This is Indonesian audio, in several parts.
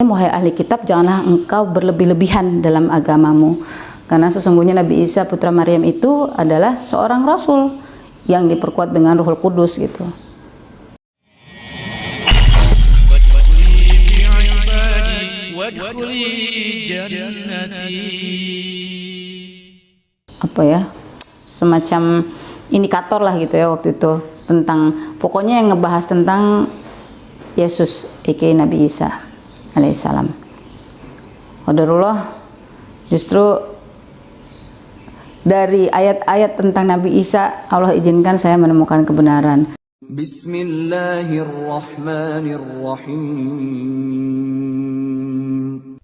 wahai ahli kitab, janganlah engkau berlebih-lebihan dalam agamamu, karena sesungguhnya Nabi Isa putra Maryam itu adalah seorang rasul yang diperkuat dengan Ruhul Kudus gitu. Apa ya, semacam indikator lah gitu ya waktu itu, tentang pokoknya yang ngebahas tentang Yesus aka Nabi Isa alaihissalam. Qadarullah, justru dari ayat-ayat tentang Nabi Isa Allah izinkan saya menemukan kebenaran. Bismillahirrahmanirrahim.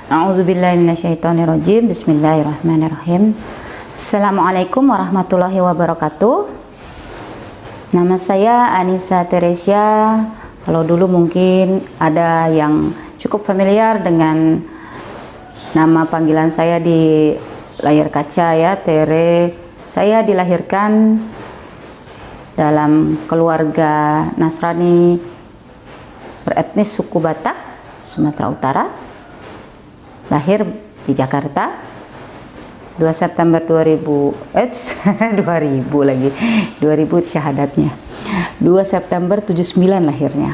A'udzubillahi minasyaitonirrajim. Bismillahirrahmanirrahim. Assalamualaikum warahmatullahi wabarakatuh. Nama saya Anissa Teresia. Kalau dulu mungkin ada yang cukup familiar dengan nama panggilan saya di layar kaca ya, Tere. Saya dilahirkan dalam keluarga Nasrani beretnis suku Batak, Sumatera Utara. Lahir di Jakarta 2 September 2000 syahadatnya, 2 September 79 lahirnya,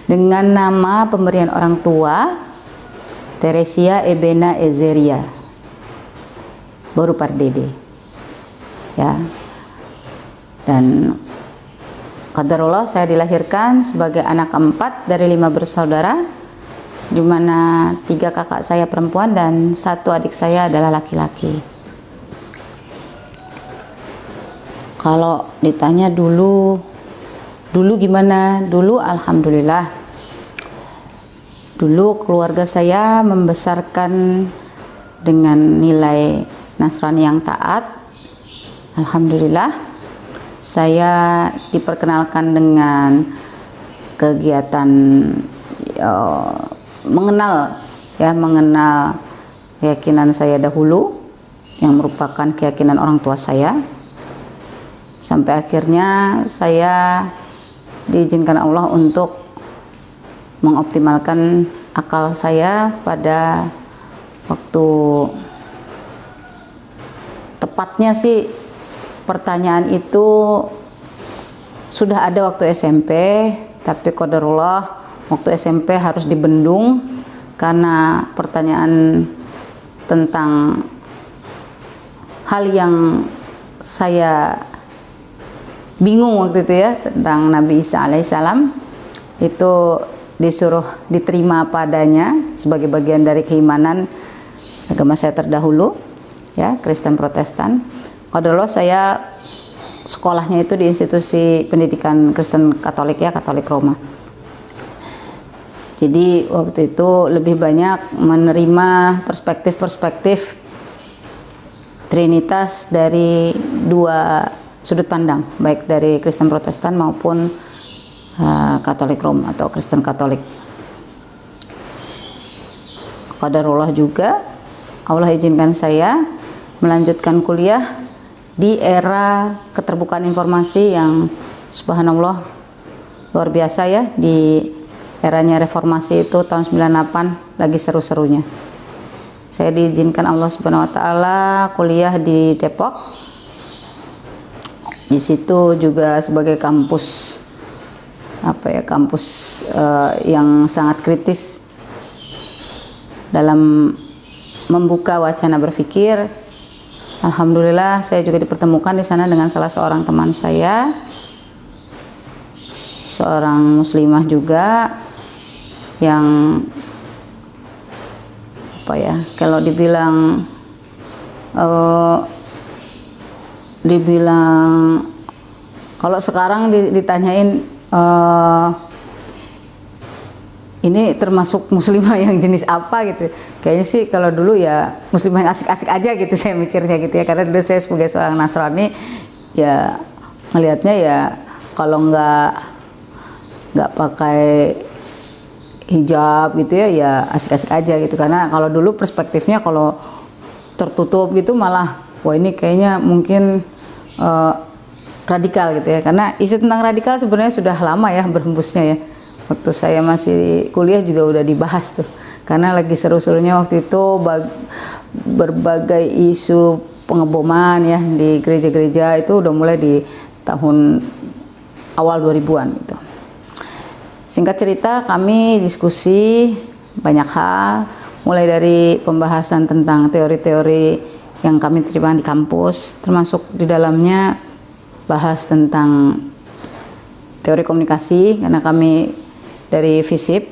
dengan nama pemberian orang tua Teresia Ebena Ezeria Boru Pardede ya. Dan qadarullah saya dilahirkan sebagai anak keempat dari 5 bersaudara, di mana 3 kakak saya perempuan dan 1 adik saya adalah laki-laki. Kalau ditanya dulu gimana? Dulu alhamdulillah. Dulu keluarga saya membesarkan dengan nilai Nasrani yang taat. Alhamdulillah. Saya diperkenalkan dengan kegiatan mengenal keyakinan saya dahulu yang merupakan keyakinan orang tua saya, sampai akhirnya saya diizinkan Allah untuk mengoptimalkan akal saya pada waktu, tepatnya sih pertanyaan itu sudah ada waktu SMP, tapi qadarullah waktu SMP harus dibendung karena pertanyaan tentang hal yang saya bingung waktu itu ya, tentang Nabi Isa alaihissalam, itu disuruh diterima padanya sebagai bagian dari keimanan agama saya terdahulu ya, Kristen Protestan. Qadarullah saya sekolahnya itu di institusi pendidikan Kristen Katolik ya, Katolik Roma. Jadi waktu itu lebih banyak menerima perspektif-perspektif Trinitas dari 2 sudut pandang, baik dari Kristen Protestan maupun Katolik Roma atau Kristen Katolik. Qadarullah juga Allah izinkan saya melanjutkan kuliah di era keterbukaan informasi yang subhanallah luar biasa ya. Di eranya reformasi itu tahun 98 lagi seru-serunya. Saya diizinkan Allah Subhanahu wa taala kuliah di Depok. Di situ juga sebagai kampus yang sangat kritis dalam membuka wacana berpikir. Alhamdulillah saya juga dipertemukan di sana dengan salah seorang teman saya, seorang muslimah juga, yang kalau dibilang kalau sekarang ditanyain ini termasuk muslimah yang jenis apa gitu, kayaknya sih kalau dulu ya muslimah yang asik-asik aja gitu saya mikirnya gitu ya, karena dulu saya sebagai seorang Nasrani ya ngelihatnya ya kalau nggak nggak pakai hijab gitu ya, ya asik-asik aja gitu. Karena kalau dulu perspektifnya kalau tertutup gitu malah wah ini kayaknya mungkin radikal gitu ya. Karena isu tentang radikal sebenarnya sudah lama ya berhembusnya ya. Waktu saya masih kuliah juga udah dibahas tuh. Karena lagi seru-serunya waktu itu berbagai isu pengeboman ya di gereja-gereja itu udah mulai di tahun awal 2000-an gitu. Singkat cerita, kami diskusi banyak hal, mulai dari pembahasan tentang teori-teori yang kami terima di kampus, termasuk di dalamnya bahas tentang teori komunikasi karena kami dari FISIP,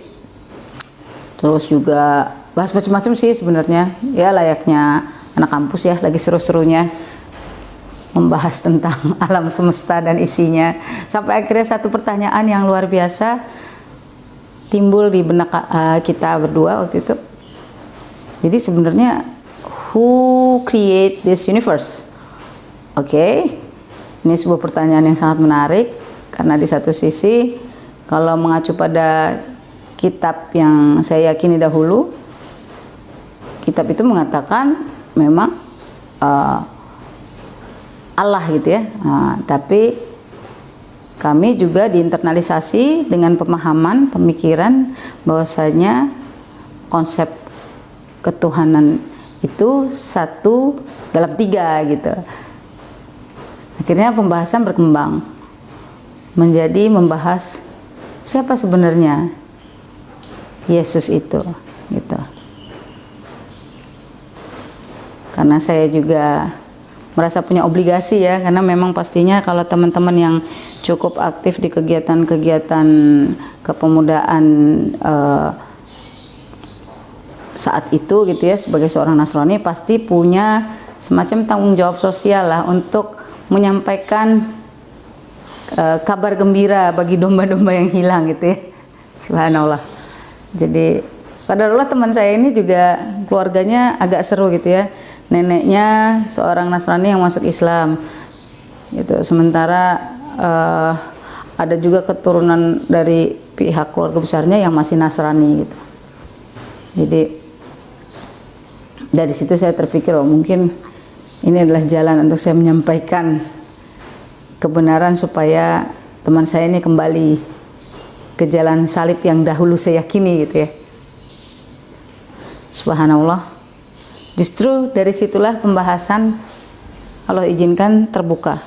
terus juga bahas macam-macam sih sebenarnya, ya layaknya anak kampus ya, lagi seru-serunya membahas tentang alam semesta dan isinya, sampai akhirnya satu pertanyaan yang luar biasa timbul di benak kita berdua waktu itu. Jadi sebenarnya who create this universe? Oke, ini sebuah pertanyaan yang sangat menarik karena di satu sisi kalau mengacu pada kitab yang saya yakini dahulu, kitab itu mengatakan memang Allah gitu ya. Tapi kami juga diinternalisasi dengan pemahaman, pemikiran bahwasanya konsep ketuhanan itu satu dalam tiga gitu. Akhirnya pembahasan berkembang menjadi membahas siapa sebenarnya Yesus itu gitu. Karena saya juga merasa punya obligasi ya, karena memang pastinya kalau teman-teman yang cukup aktif di kegiatan-kegiatan kepemudaan saat itu gitu ya, sebagai seorang Nasrani pasti punya semacam tanggung jawab sosial lah untuk menyampaikan kabar gembira bagi domba-domba yang hilang gitu ya. Subhanallah. Jadi qadarullah teman saya ini juga keluarganya agak seru gitu ya. Neneknya seorang Nasrani yang masuk Islam gitu. Sementara ada juga keturunan dari pihak keluarga besarnya yang masih Nasrani gitu. Jadi dari situ saya terpikir, oh mungkin ini adalah jalan untuk saya menyampaikan kebenaran supaya teman saya ini kembali ke jalan salib yang dahulu saya yakini gitu ya. Subhanallah. Justru dari situlah pembahasan Allah izinkan terbuka.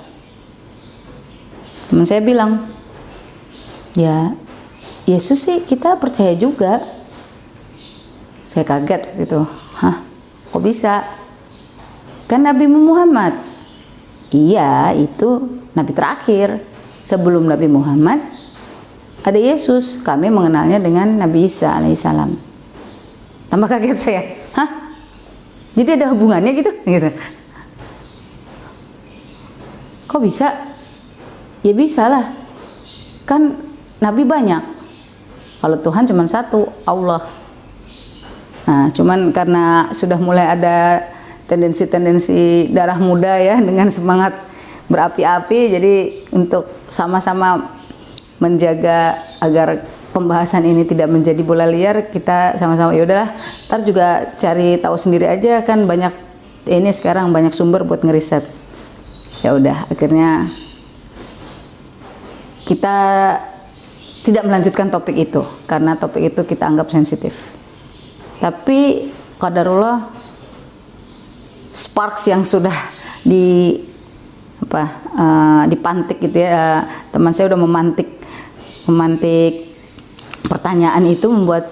Teman saya bilang, ya Yesus sih kita percaya juga. Saya kaget gitu. Hah, kok bisa? Kan Nabi Muhammad. Iya, itu Nabi terakhir. Sebelum Nabi Muhammad ada Yesus. Kami mengenalnya dengan Nabi Isa alaihissalam. Tambah kaget saya. Hah? Jadi ada hubungannya gitu? Kok bisa? Ya bisa lah. Kan Nabi banyak. Kalau Tuhan cuma satu, Allah. Nah, cuman karena sudah mulai ada tendensi-tendensi darah muda ya, dengan semangat berapi-api, jadi untuk sama-sama menjaga agar pembahasan ini tidak menjadi bola liar, kita sama-sama ya udahlah, ntar juga cari tahu sendiri aja, kan banyak ini sekarang banyak sumber buat ngeriset. Ya udah, akhirnya kita tidak melanjutkan topik itu karena topik itu kita anggap sensitif. Tapi qadarullah sparks yang sudah dipantik gitu ya, teman saya udah memantik pertanyaan itu, membuat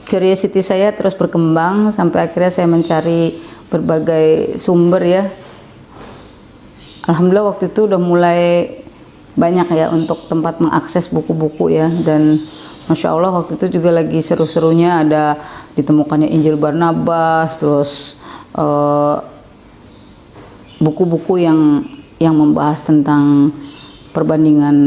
curiosity saya terus berkembang sampai akhirnya saya mencari berbagai sumber ya. Alhamdulillah waktu itu udah mulai banyak ya untuk tempat mengakses buku-buku ya, dan Masya Allah waktu itu juga lagi seru-serunya ada ditemukannya Injil Barnabas, terus buku-buku yang membahas tentang perbandingan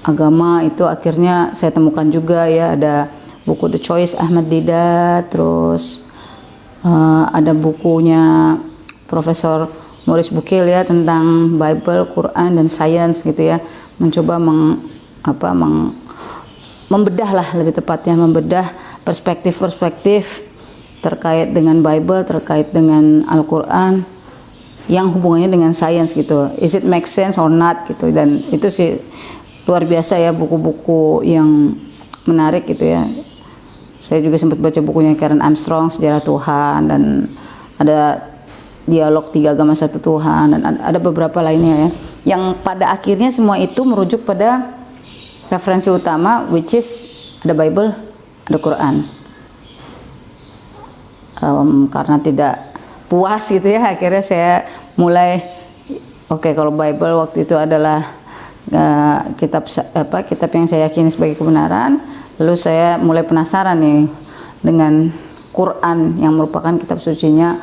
agama itu akhirnya saya temukan juga ya. Ada buku The Choice Ahmad Didat, terus ada bukunya Profesor Maurice Bucaille ya tentang Bible, Quran dan Science gitu ya, mencoba membedah lah, lebih tepatnya membedah perspektif-perspektif terkait dengan Bible, terkait dengan Al-Quran yang hubungannya dengan sains gitu. Is it make sense or not gitu. Dan itu sih luar biasa ya, buku-buku yang menarik gitu ya. Saya juga sempat baca bukunya Karen Armstrong, Sejarah Tuhan, dan ada Dialog Tiga Agama Satu Tuhan, dan ada beberapa lainnya ya, yang pada akhirnya semua itu merujuk pada referensi utama, which is ada Bible, ada Quran. Karena tidak puas gitu ya, akhirnya saya mulai kalau Bible waktu itu adalah kitab yang saya yakini sebagai kebenaran. Lalu saya mulai penasaran nih dengan Quran yang merupakan kitab sucinya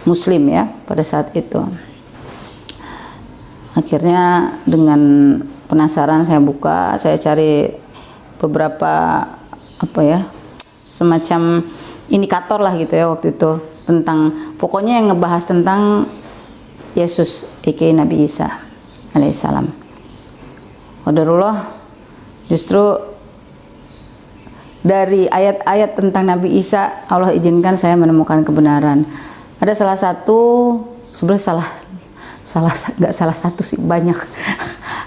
Muslim ya pada saat itu. Akhirnya dengan penasaran saya buka, saya cari beberapa semacam indikator lah gitu ya waktu itu, tentang pokoknya yang ngebahas tentang Yesus aka Nabi Isa alaihissalam. Qadarullah, justru dari ayat-ayat tentang Nabi Isa Allah izinkan saya menemukan kebenaran. Ada salah satu, sebenarnya nggak salah satu sih, banyak.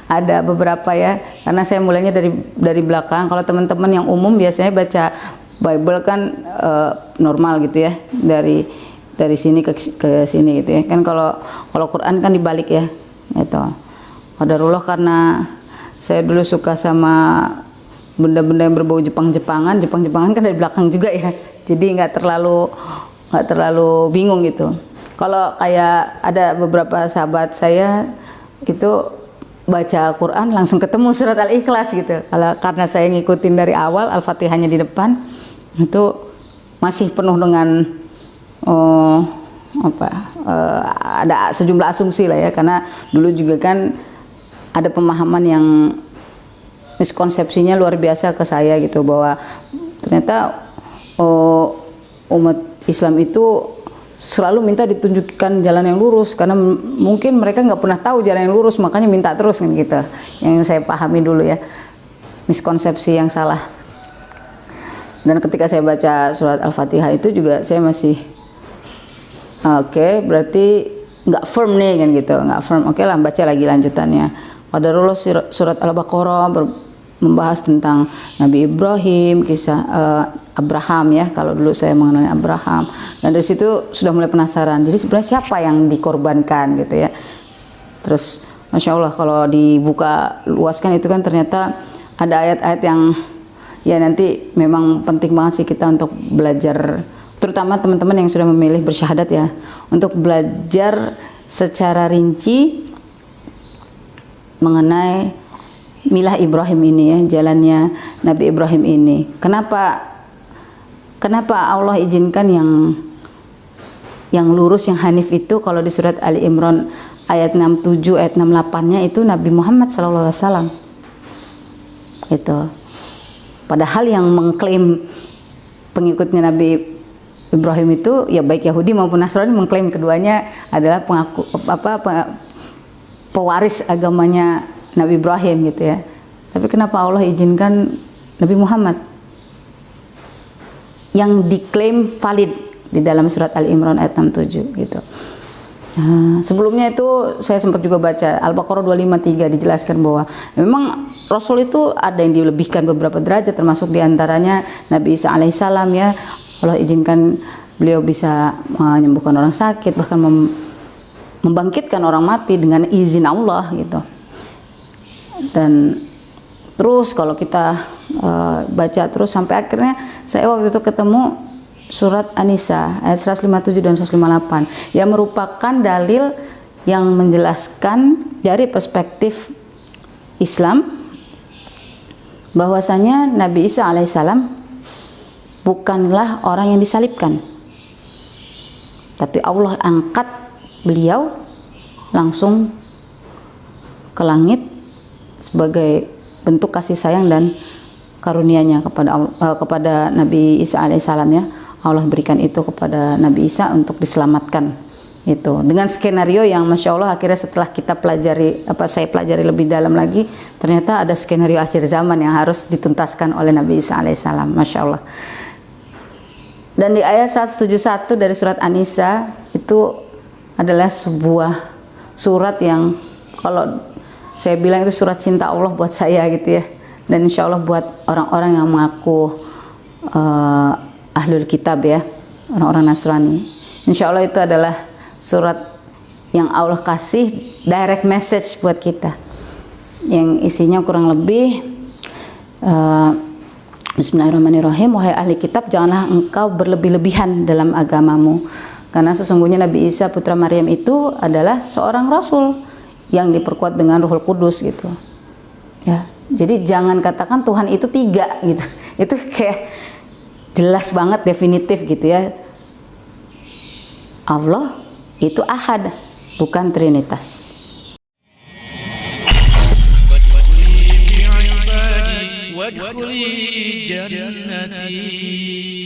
Ada beberapa ya, karena saya mulainya dari belakang. Kalau teman-teman yang umum biasanya baca Bible kan normal gitu ya, dari sini ke sini gitu ya. Kan kalau Quran kan dibalik ya, gitu. Qadarullah, karena saya dulu suka sama benda-benda yang berbau Jepang-Jepangan kan dari belakang juga ya, jadi nggak terlalu bingung gitu. Kalau kayak ada beberapa sahabat saya itu baca Quran langsung ketemu surat Al-Ikhlas gitu. Karena saya ngikutin dari awal, Al-Fatihahnya di depan, itu masih penuh dengan ada sejumlah asumsi lah ya, karena dulu juga kan ada pemahaman yang miskonsepsinya luar biasa ke saya gitu, bahwa ternyata umat Islam itu selalu minta ditunjukkan jalan yang lurus, karena mungkin mereka nggak pernah tahu jalan yang lurus, makanya minta terus kan gitu. Yang saya pahami dulu ya, miskonsepsi yang salah. Dan ketika saya baca surat Al-Fatihah itu juga saya masih berarti nggak firm nih kan gitu, nggak firm. Oke lah, baca lagi lanjutannya. Qadarullah, surat Al-Baqarah membahas tentang Nabi Ibrahim, kisah Abraham ya, kalau dulu saya mengenal Abraham, dan dari situ sudah mulai penasaran. Jadi sebenarnya siapa yang dikorbankan gitu ya. Terus Masya Allah, kalau dibuka luaskan itu kan ternyata ada ayat-ayat yang ya nanti memang penting banget sih kita untuk belajar, terutama teman-teman yang sudah memilih bersyahadat ya, untuk belajar secara rinci mengenai milah Ibrahim ini ya, jalannya Nabi Ibrahim ini. Kenapa Allah izinkan yang lurus, yang hanif itu? Kalau di surat Ali Imran ayat 67 ayat 68-nya itu Nabi Muhammad SAW gitu. Padahal yang mengklaim pengikutnya Nabi Ibrahim itu ya baik Yahudi maupun Nasrani mengklaim keduanya adalah pewaris agamanya Nabi Ibrahim gitu ya. Tapi kenapa Allah izinkan Nabi Muhammad yang diklaim valid di dalam surat Al Imran ayat 67 gitu. Sebelumnya itu saya sempat juga baca Al-Baqarah 253, dijelaskan bahwa memang Rasul itu ada yang dilebihkan beberapa derajat, termasuk diantaranya Nabi Isa alaihissalam ya. Allah izinkan beliau bisa menyembuhkan orang sakit, bahkan membangkitkan orang mati dengan izin Allah gitu. Dan terus kalau kita baca terus sampai akhirnya saya waktu itu ketemu surat An-Nisa ayat 157 dan 158 yang merupakan dalil yang menjelaskan dari perspektif Islam bahwasanya Nabi Isa alaihissalam bukanlah orang yang disalibkan, tapi Allah angkat beliau langsung ke langit sebagai bentuk kasih sayang dan karunia-Nya kepada Nabi Isa alaihissalam ya. Allah berikan itu kepada Nabi Isa untuk diselamatkan Itu dengan skenario yang masya Allah akhirnya setelah kita pelajari, saya pelajari lebih dalam lagi, ternyata ada skenario akhir zaman yang harus dituntaskan oleh Nabi Isa alaihissalam, masya Allah. Dan di ayat 171 dari surat An-Nisa itu adalah sebuah surat yang kalau saya bilang itu surat cinta Allah buat saya gitu ya, dan insya Allah buat orang-orang yang mengaku ahlul kitab ya, orang-orang Nasrani. Insya Allah itu adalah surat yang Allah kasih direct message buat kita, yang isinya kurang lebih Bismillahirrahmanirrahim. Wahai ahli kitab, janganlah engkau berlebih-lebihan dalam agamamu, karena sesungguhnya Nabi Isa putra Maryam itu adalah seorang rasul yang diperkuat dengan Ruhul Kudus gitu ya. Jadi jangan katakan Tuhan itu 3 gitu, itu kayak jelas banget definitif gitu ya. Allah itu ahad, bukan trinitas. وادخلي جنتي